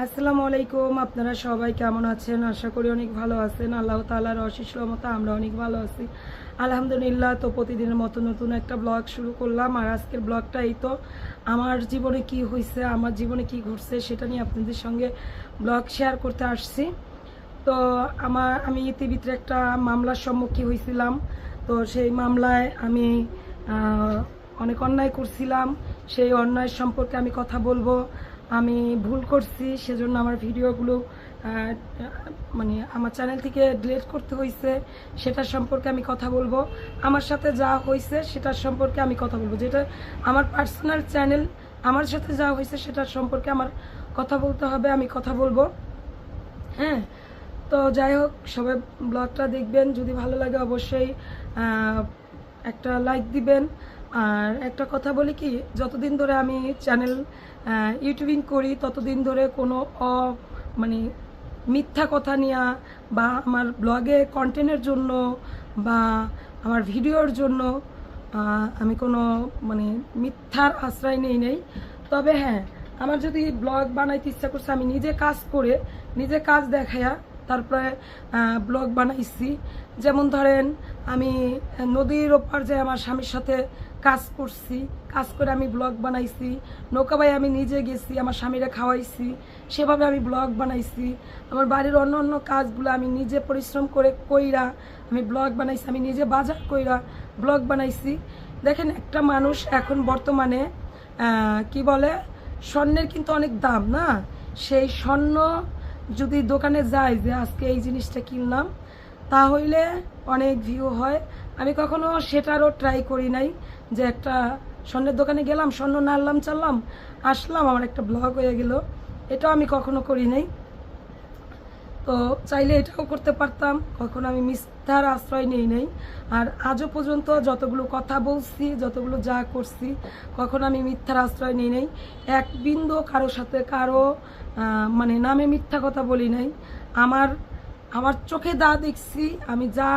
আসসালামু আলাইকুম। আপনারা সবাই কেমন আছেন? আশা করি অনেক ভালো আছেন। আল্লাহ তাআলার অশেষ রহমতে আমরা অনেক ভালো আছি আলহামদুলিল্লাহ। তো প্রতিদিনের মতো নতুন একটা ব্লগ শুরু করলাম। আর আজকের ব্লগটা এই তো আমার জীবনে কি হয়েছে, আমার জীবনে কি ঘটছে সেটা নিয়ে আপনাদের সঙ্গে ব্লগ শেয়ার করতে আসছি। তো আমি টিভিতে একটা মামলার সম্মুখীন হয়েছিলাম। তো সেই মামলায় আমি অনেক অন্যায় করছিলাম। সেই অন্যায় সম্পর্কে আমি কথা বলবো। আমি ভুল করছি, সেজন্য আমার ভিডিওগুলো মানে আমার চ্যানেল থেকে ডিলিট করতে হয়েছে, সেটার সম্পর্কে আমি কথা বলবো। আমার সাথে যা হয়েছে সেটার সম্পর্কে আমি কথা বলবো, যেটা আমার পার্সোনাল চ্যানেল। আমার সাথে যা হয়েছে সেটার সম্পর্কে আমার কথা বলতে হবে, আমি কথা বলবো। হ্যাঁ, তো যাই হোক, সবাই ব্লগটা দেখবেন। যদি ভালো লাগে অবশ্যই একটা লাইক দিবেন। আর একটা কথা বলি কি, যতদিন ধরে আমি চ্যানেল ইউটিউবিং করি ততদিন ধরে কোনো মানে মিথ্যা কথা নিয়ে বা আমার ব্লগে কন্টেন্টের জন্য বা আমার ভিডিওর জন্য আমি কোনো মানে মিথ্যার আশ্রয় নেই। তবে হ্যাঁ, আমার যদি ব্লগ বানাইতে ইচ্ছা করছে, আমি নিজে কাজ করে নিজে কাজ দেখায়া তারপরে ব্লগ বানাইছি। যেমন ধরেন, আমি নদীর ওপার যে আমার স্বামীর সাথে কাজ করছি, কাজ করে আমি ব্লগ বানাইছি। নৌকাবাই আমি নিজে গেছি, আমার স্বামীরা খাওয়াইছি, সেভাবে আমি ব্লগ বানাইছি। আমার বাড়ির অন্য অন্য কাজগুলো আমি নিজে পরিশ্রম করে কইরা আমি ব্লগ বানাইছি। আমি নিজে বাজার কইরা ব্লগ বানাইছি। দেখেন, একটা মানুষ এখন বর্তমানে কি বলে, স্বর্ণের কিন্তু অনেক দাম না। সেই স্বর্ণ যদি দোকানে যায় যে আজকে এই জিনিসটা কিনলাম, তাহলে অনেক ভিউ হয়। আমি কখনো সেটারও ট্রাই করি নাই যে একটা স্বর্ণের দোকানে গেলাম, স্বর্ণ নাড়লাম চাললাম আসলাম, আমার একটা ব্লগ হয়ে গেল। এটাও আমি কখনো করি নাই। তো চাইলে এটাও করতে পারতাম, কখনো আমি মিথ্যার আশ্রয় নেই নাই। আর আজও পর্যন্ত যতগুলো কথা বলছি, যতগুলো যা করছি, কখনো আমি মিথ্যার আশ্রয় নেই নাই। এক বিন্দু কারো সাথে কারো মানে নামে মিথ্যা কথা বলি নাই। আমার আমার চোখে যা দেখছি, আমি যা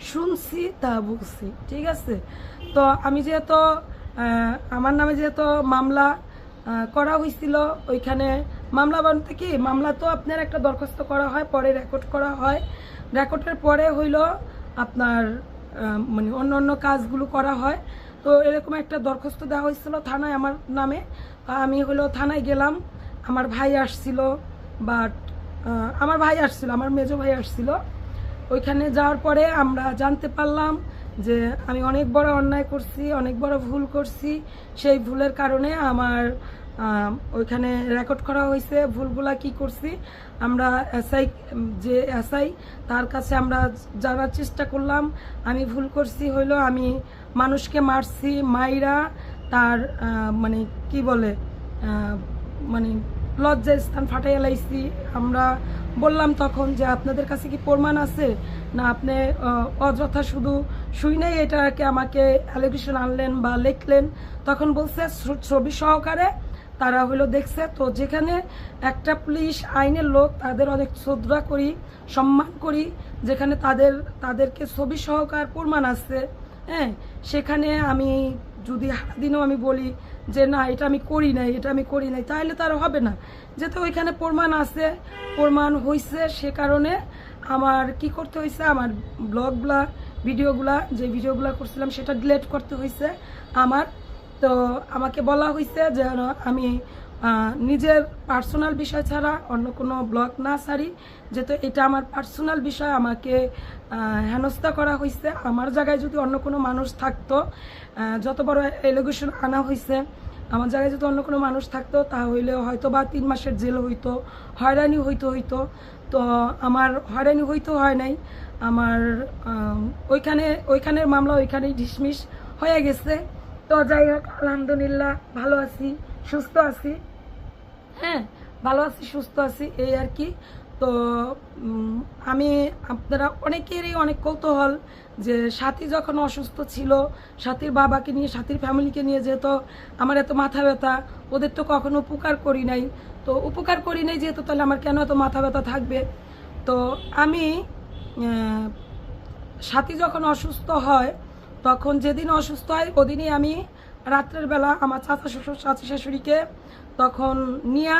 শুনছি তা বলছি, ঠিক আছে? তো আমি যেহেতু আমার নামে যেহেতু মামলা করা হয়েছিল, ওইখানে মামলা বানতে কি, মামলা তো আপনার একটা দরখাস্ত করা হয়, পরে রেকর্ড করা হয়। রেকর্ডের পরে হইল আপনার মানে অন্য অন্য কাজগুলো করা হয়। তো এরকম একটা দরখাস্ত দেওয়া হয়েছিল থানায় আমার নামে। আমি হলো থানায় গেলাম, আমার ভাই আসছিল, বাট আমার মেজো ভাই আসছিল। ওইখানে যাওয়ার পরে আমরা জানতে পারলাম যে আমি অনেক বড় অন্যায় করছি, অনেক বড় ভুল করছি। সেই ভুলের কারণে আমার ওইখানে রেকর্ড করা হয়েছে। ভুলগুলা কি করছি আমরা এসআই তার কাছে আমরা জানার চেষ্টা করলাম। আমি ভুল করছি হইলো, আমি মানুষকে মারছি, মাইরা তার মানে কি বলে মানে লজ্জার স্থান ফাটাইয়া লাইছি। আমরা বললাম তখন যে আপনাদের কাছে কি প্রমাণ আছে, না আপনি অযথা শুধু শুই নাই এটাকে আমাকে অ্যালিগেশন আনলেন বা লিখলেন? তখন বলছে ছবি সহকারে তারা হলো দেখছে। তো যেখানে একটা পুলিশ আইনের লোক, তাদের অনেক শ্রদ্ধা করি, সম্মান করি, যেখানে তাদেরকে ছবি সহকার প্রমাণ আছে, হ্যাঁ, সেখানে আমি যদি দিনও আমি বলি যে না এটা আমি করি নাই, তাহলে তার হবে না। যেহেতু ওইখানে প্রমাণ আছে, প্রমাণ হয়েছে, সে কারণে আমার কি করতে হয়েছে, আমার ব্লগগুলা যে ভিডিওগুলা করছিলাম সেটা ডিলিট করতে হয়েছে আমার। তো আমাকে বলা হয়েছে যেন আমি নিজের পার্সোনাল বিষয় ছাড়া অন্য কোনো ব্লগ না ছাড়ি, যেহেতু এটা আমার পার্সোনাল বিষয়। আমাকে হেনস্থা করা হয়েছে। আমার জায়গায় যদি অন্য কোনো মানুষ থাকতো, যত বড় এলিগেশন আনা হয়েছে, আমার জায়গায় যদি অন্য কোনো মানুষ থাকতো তাহলে হয়তো বা 3 মাসের জেল হইতো, হয়রানি হইতো। তো আমার হয়রানি হয় নাই। আমার ওইখানের মামলা ওইখানেই ডিসমিস হয়ে গেছে। তো যাই হোক, আলহামদুলিল্লাহ ভালো আছি, সুস্থ আছি। হ্যাঁ, ভালো আছি, সুস্থ আছি, এই আর কি। তো আমি আপনারা অনেকেরই অনেক কৌতূহল যে সাথী যখন অসুস্থ ছিল, সাথীর বাবাকে নিয়ে, সাথীর ফ্যামিলিকে নিয়ে, যেহেতু আমার এত মাথা ব্যথা, ওদের তো কখনো উপকার করি নাই। তো উপকার করি নাই যেহেতু, তাহলে আমার কেন এত মাথা ব্যথা থাকবে? তো আমি সাথী যখন অসুস্থ হয়, তখন যেদিন অসুস্থ হয় ওদিনই আমি রাত্রের বেলা আমার চাচা শ্বশুর চাচি শাশুড়িকে তখন নিয়ে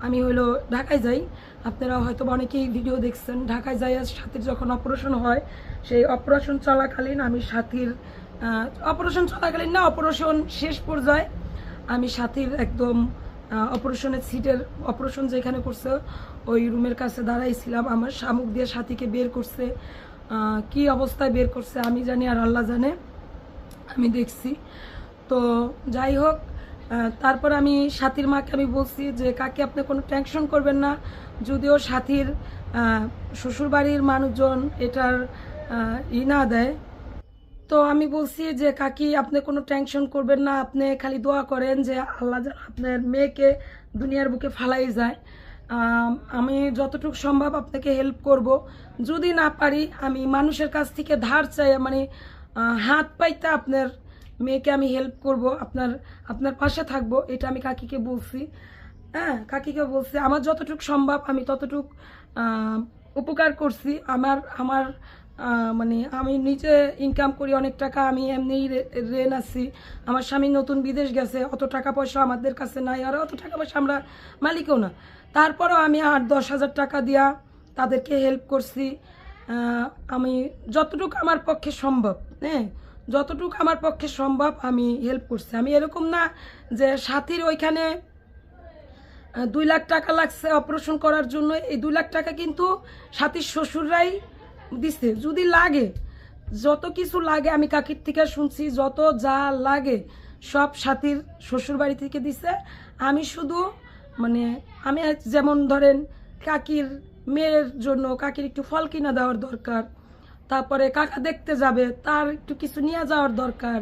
আমি হলো ঢাকায় যাই, আপনারা হয়তো অনেকেই ভিডিও দেখছেন। ঢাকায় যাই সাথীর যখন অপারেশন হয়, সেই অপারেশন চলাকালীন আমি সাথীর অপারেশন চলাকালীন না, অপারেশন শেষ পর্যায়ে আমি সাথীর একদম অপারেশনের সিটের অপারেশন যেখানে করছে ওই রুমের কাছে দাঁড়াইছিলাম। আমার শামুক দিয়ে সাথীকে বের করছে, কি অবস্থায় বের করছে আমি জানি আর আল্লাহ জানে, আমি দেখছি। তো যাই হোক, তারপর আমি সাথীর মাকে আমি বলছি যে কাকে আপনি কোনো টেনশন করবেন না, যদিও সাথীর শ্বশুরবাড়ির মানুষজন এটার না দেয়। তো আমি বলছি যে কাকি আপনি কোনো টেনশন করবেন না, আপনি খালি দোয়া করেন যে আল্লাহ যেন আপনার মেয়েকে দুনিয়ার বুকে ফালাই যায়। আমি যতটুকু সম্ভব আপনাকে হেল্প করব, যদি না পারি আমি মানুষের কাছ থেকে ধার চাই, মানে হাত পাইতে আপনার মেয়েকে আমি হেল্প করব, আপনার পাশে থাকবো, এটা আমি কাকিকে বলছি। হ্যাঁ, কাকিকে বলছি আমার যতটুকু সম্ভব আমি ততটুকু উপকার করছি। আমার মানে আমি নিজে ইনকাম করি অনেক টাকা, আমি এমনিই রেন আছি। আমার স্বামী নতুন বিদেশ গেছে, অত টাকা পয়সা আমাদের কাছে নাই, আর অত টাকা পয়সা আমরা মালিকও না। তারপরেও আমি 8-10 হাজার টাকা দিয়া তাদেরকে হেল্প করছি। আমি যতটুকু আমার পক্ষে সম্ভব, হ্যাঁ যতটুকু আমার পক্ষে সম্ভব আমি হেল্প করছি। আমি এরকম না যে সাথীর ওইখানে 2 লাখ টাকা লাগছে অপারেশন করার জন্য, এই 2 লাখ টাকা কিন্তু সাথীর শ্বশুররাই দিছে। যদি লাগে, যত কিছু লাগে আমি কাকির থেকে শুনছি, যত যা লাগে সব সাথীর শ্বশুরবাড়ি থেকে দিছে। আমি শুধু মানে আমি যেমন ধরেন কাকির মেয়ের জন্য কাকির একটু ফল কিনা দেওয়ার দরকার, তারপরে কাকা দেখতে যাবে তার একটু কিছু নিয়ে যাওয়ার দরকার,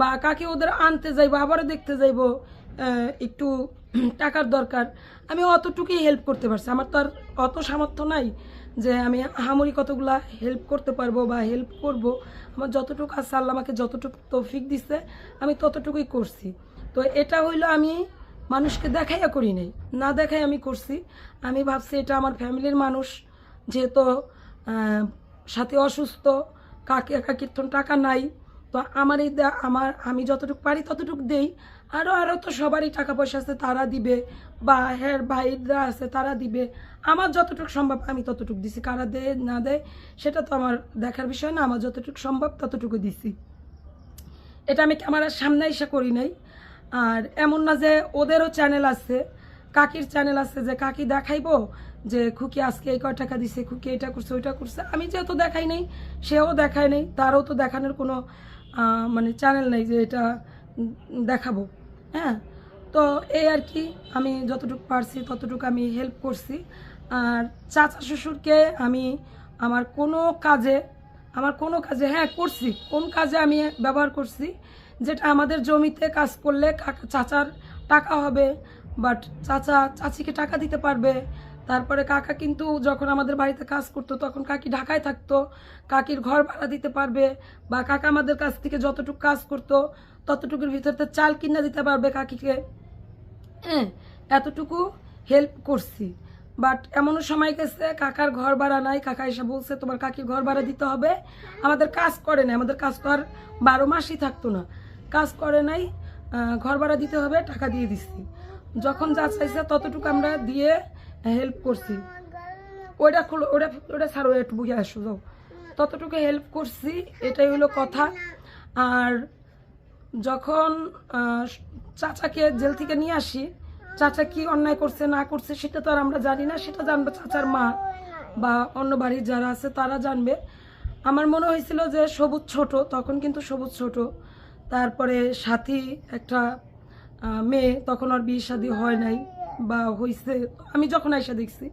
বা কাকে ওদের আনতে যাইবো আবারও দেখতে যাইবো একটু টাকার দরকার, আমি অতটুকুই হেল্প করতে পারছি। আমার তো আর অত সামর্থ্য নাই যে আমি আহামরি কতগুলা হেল্প করতে পারবো বা হেল্প করব। আমার যতটুকু আছে আল্লাহ আমাকে যতটুকু তৌফিক দিছে আমি ততটুকুই করছি। তো এটা হইলো আমি মানুষকে দেখাইয়া করি নাই, না দেখাই আমি করছি। আমি ভাবছি এটা আমার ফ্যামিলির মানুষ, যেহেতু সাথে অসুস্থ, কাকির তো টাকা নাই, তো আমি যতটুকু পারি ততটুকু দেই। আরও তো সবারই টাকা পয়সা আছে, তারা দিবে, বা হ্যাঁ ভাইরা আছে তারা দিবে। আমার যতটুকু সম্ভব আমি ততটুকু দিছি, কারা দেয় না দেয় সেটা তো আমার দেখার বিষয় না। আমার যতটুকু সম্ভব ততটুকু দিছি, এটা আমি ক্যামেরার সামনে এসে করি নাই। আর এমন না যে ওদেরও চ্যানেল আছে, কাকির চ্যানেল আছে যে কাকি দেখাইবো যে খুকি আজকে এই কয় টাকা দিছে, খুকি এটা করছে ওইটা করছে। আমি যেহেতু দেখাই নাই, সেও দেখায় নেই, তারও তো দেখানোর কোনো মানে চ্যানেল নেই যে এটা দেখাবো। হ্যাঁ, তো এই আর কি, আমি যতটুকু পারছি ততটুকু আমি হেল্প করছি। আর চাচা শ্বশুরকে আমি আমার কোনো কাজে হ্যাঁ করছি, কোন কাজে আমি ব্যবহার করছি, যেটা আমাদের জমিতে কাজ করলে চাচার টাকা হবে, বাট চাচিকে টাকা দিতে পারবে। তারপরে কাকা কিন্তু যখন আমাদের বাড়িতে কাজ করতো তখন কাকি ঢাকায় থাকতো, কাকির ঘর ভাড়া দিতে পারবে, বা কাকা আমাদের কাছ থেকে যতটুকু কাজ করতো ততটুকুর ভিতরে চাল কিনা দিতে পারবে কাকিকে। হ্যাঁ, এতটুকু হেল্প করছি। বাট এমনও সময় গেছে কাকার ঘর ভাড়া নাই, কাকা এসে বলছে তোমার কাকির ঘর ভাড়া দিতে হবে। আমাদের কাজ করে নাই, আমাদের কাজ তো আর 12 মাসই থাকতো না, কাজ করে নাই, ঘর ভাড়া দিতে হবে, টাকা দিয়ে দিচ্ছি। যখন যা চাইছে ততটুকু আমরা দিয়ে হেল্প করছি। ওটা ছাড়ো, একটু বুঝে আসো যাও, ততটুকু হেল্প করছি, এটাই হলো কথা। আর যখন চাচাকে জেল থেকে নিয়ে আসি, চাচা কি অন্যায় করছে না করছে সেটা তো আর আমরা জানি না, সেটা জানবে চাচার মা বা অন্য বাড়ির যারা আছে তারা জানবে। আমার মনে হয়েছিল যে সবুজ ছোট, তখন কিন্তু সবুজ ছোট। তারপরে সাথী একটা মেয়ে, তখন আর বিয়ে শাদী হয় নাই বা হয়েছে, আমি যখন আইসা দেখছি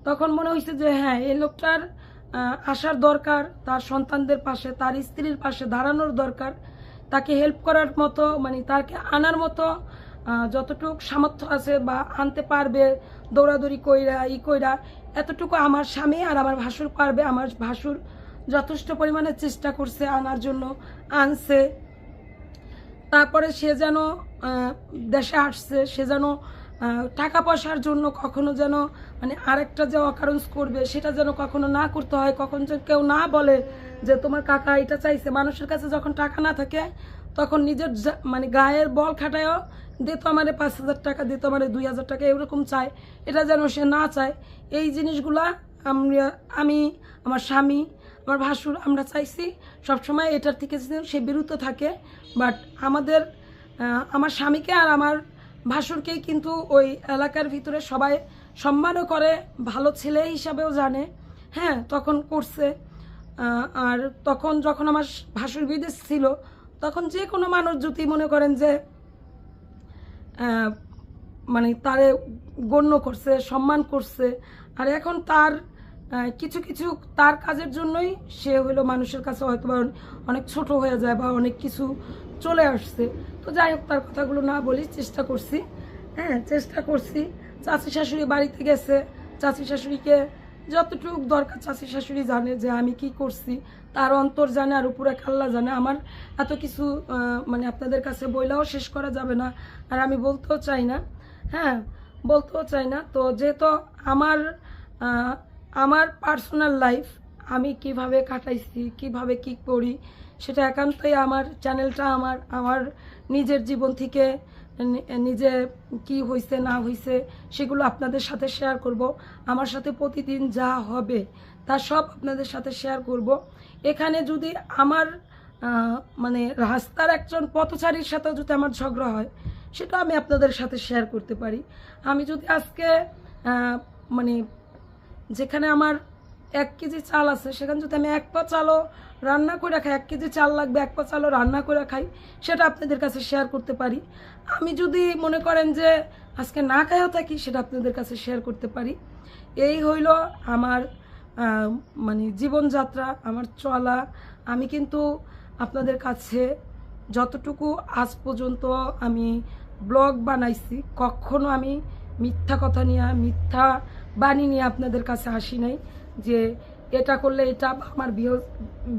তখন মনে হয়েছে যে হ্যাঁ এই লোকটার আসার দরকার, তার সন্তানদের পাশে তার স্ত্রীর পাশে দাঁড়ানোর দরকার, তাকে হেল্প করার মতো মানে তাকে আনার মতো যতটুকু সামর্থ্য আছে বা আনতে পারবে, দৌড়াদৌড়ি কইরা এতটুকু আমার স্বামী আর আমার ভাসুর পারবে। আমার ভাসুর যথেষ্ট পরিমাণে চেষ্টা করছে আনার জন্য, আনছে। তারপরে সে যেন দেশে আসছে, সে যেন টাকা পয়সার জন্য কখনো যেন মানে আরেকটা যে অকারেন্স করবে সেটা যেন কখনো না করতে হয়, কখন যেন কেউ না বলে যে তোমার কাকা এটা চাইছে। মানুষের কাছে যখন টাকা না থাকে তখন নিজের মানে গায়ের বল খাটায়ও দিত আমারে 5,000 টাকা, দিত আমারে 2,000 টাকা, এরকম চায়। এটা যেন সে না চায়, এই জিনিসগুলা আমি আমার স্বামী, আমার ভাসুর, আমরা চাইছি সবসময় এটার থেকে যেন সে বিরত থাকে। বাট আমার স্বামীকে আর আমার ভাসুরকেই কিন্তু ওই এলাকার ভিতরে সবাই সম্মানও করে, ভালো ছেলে হিসাবেও জানে। হ্যাঁ, তখন করছে। আর তখন যখন আমার ভাসুর বিদেশ ছিল, তখন যে কোনো মানুষ যদি মনে করেন যে মানে তারে গণ্য করছে, সম্মান করছে। আর এখন তার কিছু কিছু তার কাজের জন্যই সে হলো মানুষের কাছে হয়তো বা অনেক ছোট হয়ে যায় বা অনেক কিছু চলে আসছে। তো যাই হোক, তার কথাগুলো না বলি, চেষ্টা করছি। হ্যাঁ, চেষ্টা করছি। চাচি শাশুড়ি বাড়িতে গেছে, চাচি শাশুড়িকে যতটুকু দরকার চাচি শাশুড়ি জানে যে আমি কি করছি, তার অন্তর জানে আর উপরে আল্লাহ জানে। আমার এত কিছু মানে আপনাদের কাছে বইলাও শেষ করা যাবে না, আর আমি বলতেও চাই না। হ্যাঁ, বলতেও চাই না। তো যেহেতু আমার পার্সোনাল লাইফ আমি কিভাবে কাটাইছি, কিভাবে কি করি, সেটা একান্তই আমার চ্যানেলটা আমার নিজের জীবন থেকে নিজে কি হয়েছে না হয়েছে সেগুলো আপনাদের সাথে শেয়ার করব। আমার সাথে প্রতিদিন যা হবে তা সব আপনাদের সাথে শেয়ার করব। এখানে যদি আমার মানে রাস্তার একজন পথচারীর সাথেও যদি আমার ঝগড়া হয়, সেটা আমি আপনাদের সাথে শেয়ার করতে পারি। আমি যদি আজকে মানে যেখানে আমার 1 কেজি চাল আছে, সেখানে যদি আমি 1 পা চালও রান্না করে খাই, 1 কেজি চাল লাগবে, 1 পা চালও রান্না করে খাই, সেটা আপনাদের কাছে শেয়ার করতে পারি। আমি যদি মনে করেন যে আজকে না খাইও থাকি, সেটা আপনাদের কাছে শেয়ার করতে পারি। এই হইল আমার মানে জীবনযাত্রা, আমার চলা। আমি কিন্তু আপনাদের কাছে যতটুকু আজ পর্যন্ত আমি ব্লগ বানাইছি, কখনো আমি মিথ্যা কথা নিয়ে, মিথ্যা বাণী নিয়ে আপনাদের কাছে আসি নাই যে এটা করলে এটা, আমার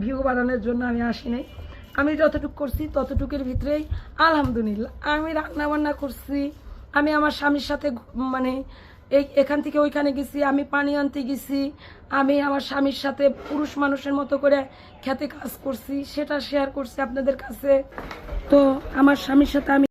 ভিউ বাড়ানোর জন্য আমি আসি নাই। আমি যতটুকু করছি ততটুকুর ভিতরেই আলহামদুলিল্লাহ। আমি রান্না বান্না করছি, আমি আমার স্বামীর সাথে মানে এখান থেকে ওইখানে গেছি, আমি পানি আনতে গেছি, আমি আমার স্বামীর সাথে পুরুষ মানুষের মতো করে খেতে কাজ করছি, সেটা শেয়ার করছি আপনাদের কাছে। তো আমার স্বামীর সাথে আমি